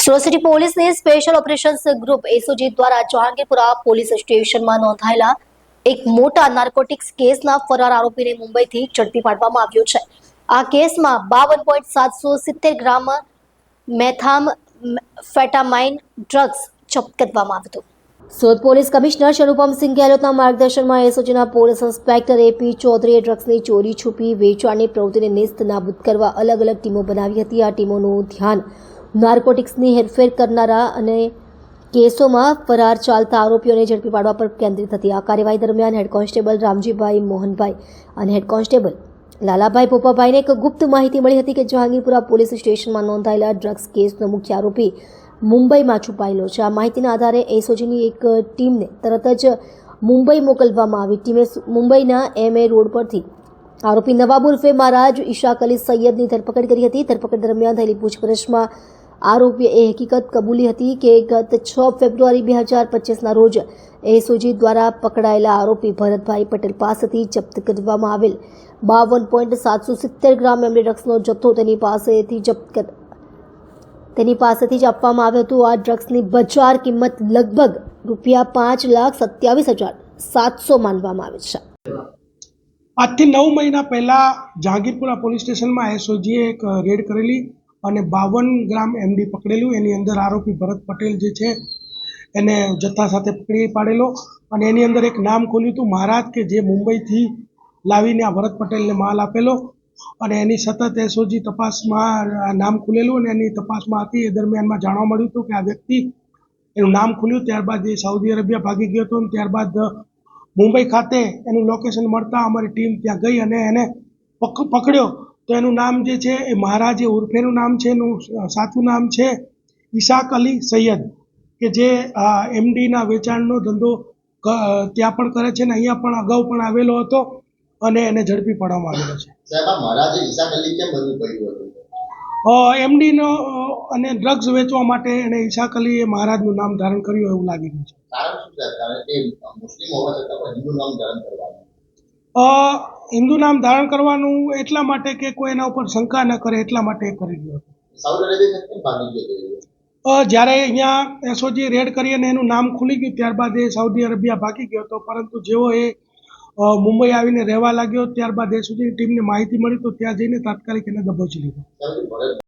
Surat city પોલીસની special operations group SOG દ્વારા Jahangirpura police સ્ટેશનમાં નોંધાયેલા એક મોટા નાર્કોટિક્સ કેસના ફરાર આરોપીને મુંબઈથી ઝડપી પાડવામાં આવ્યો છે। આ કેસમાં 52.770 ગ્રામ મેથામ્ફેટામાઇન ડ્રગ્સ જપ્ત કરવામાં આવ્યું હતું। સુરત પોલીસ કમિશનર શરૂપમસિંહ ગેહલોતના માર્ગદર્શનમાં એસઓજીના પોલીસ ઇન્સ્પેક્ટર એપી ચૌધરીએ ડ્રગ્સની ચોરી છુપી વેચાણની પ્રવૃત્તિને નેસ્ત નાબૂદ કરવા અલગ અલગ ટીમો બનાવી હતી। આ ટીમોનું ધ્યાન નાર્કોટિક્સની હેરફેર કરનારા અને કેસોમાં ફરાર ચાલતા આરોપીઓને ઝડપી પાડવા પર કેન્દ્રિત હતી। આ કાર્યવાહી દરમિયાન હેડ કોન્સ્ટેબલ રામજીભાઈ મોહનભાઈ અને હેડ કોન્સ્ટેબલ લાલાભાઈ પોપાભાઈને એક ગુપ્ત માહિતી મળી હતી કે જહાંગીરપુરા પોલીસ સ્ટેશનમાં નોંધાયેલા ડ્રગ્સ કેસનો મુખ્ય આરોપી મુંબઈમાં છુપાયેલો છે। આ માહિતીના આધારે એસઓજીની એક ટીમને તરત જ મુંબઈ મોકલવામાં આવી। ટીમે મુંબઈના MA રોડ પરથી આરોપી નવાબ ઉર્ફે મહારાજ ઇશાક અલી સૈયદની ધરપકડ કરી હતી। ધરપકડ દરમિયાન થયેલી પૂછપરછમાં આરોપીએ એ હકીકત કબૂલી હતી કે ગત 6 ફેબ્રુઆરી 2025ના રોજ એસઓજી દ્વારા પકડાયેલા આરોપી ભરતભાઈ પટેલ પાસેથી જપ્ત કરવામાં આવેલ 52.770 ગ્રામ એમડી ડ્રગ્સનો જથ્થો તેની પાસેથી જ આપવામાં આવ્યો હતો। આ ડ્રગ્સની બજાર કિંમત લગભગ ₹5,27,700 માનવામાં આવે છે। આજથી 9 મહિના પહેલા જહાંગીરપુરા પોલીસ સ્ટેશનમાં એસઓજીએ એક રેડ કરેલી અને 52 ગ્રામ એમડી પકડેલું। એની અંદર આરોપી ભરત પટેલ જે છે એને જથ્થા સાથે પકડી પાડેલો અને એની અંદર એક નામ ખોલ્યું હતું મહારાજ કે જે મુંબઈથી લાવીને આ ભરત પટેલને માલ આપેલો અને એની સતત એસઓજી તપાસમાં નામ ખુલેલું અને એની તપાસમાં હતી। એ દરમિયાનમાં જાણવા મળ્યું હતું કે આ વ્યક્તિ એનું નામ ખુલ્યું, ત્યારબાદ એ સાઉદી અરેબિયા ભાગી ગયો હતો અને ત્યારબાદ મુંબઈ ખાતે એનું લોકેશન મળતા અમારી ટીમ ત્યાં ગઈ અને એને પકડ્યો। તો એનું નામ જે છે એ મહારાજ ઉર્ફેનું નામ છે, એનું સાચું નામ છે ઇશાક અલી સૈયદ કે જે એમડીના વેચાણનો ધંધો ત્યાં પણ કરે છે ને અહીંયા પણ અગાઉ પણ આવેલો હતો અને એને ઝડપી પાડવામાં આવેલો છે। એમડીનો અને ડ્રગ્સ વેચવા માટે એને ઇશાક અલી એ મહારાજનું નામ ધારણ કર્યું એવું લાગી રહ્યું છે। હિન્દુ નામ ધારણ કરવાનું એટલા માટે કે કોઈ એના ઉપર શંકા ન કરે એટલા માટે કરી રહ્યો હતો। જ્યારે અહીંયા એસઓજી રેડ કરી અને એનું નામ ખુલી ગયું ત્યારબાદ એ સાઉદી અરેબિયા ભાગી ગયો હતો, પરંતુ જેવો એ મુંબઈ આવીને રહેવા લાગ્યો ત્યારબાદ એસઓજીની ટીમને માહિતી મળી તો ત્યાં જઈને તાત્કાલિક એને દબોચી લીધો।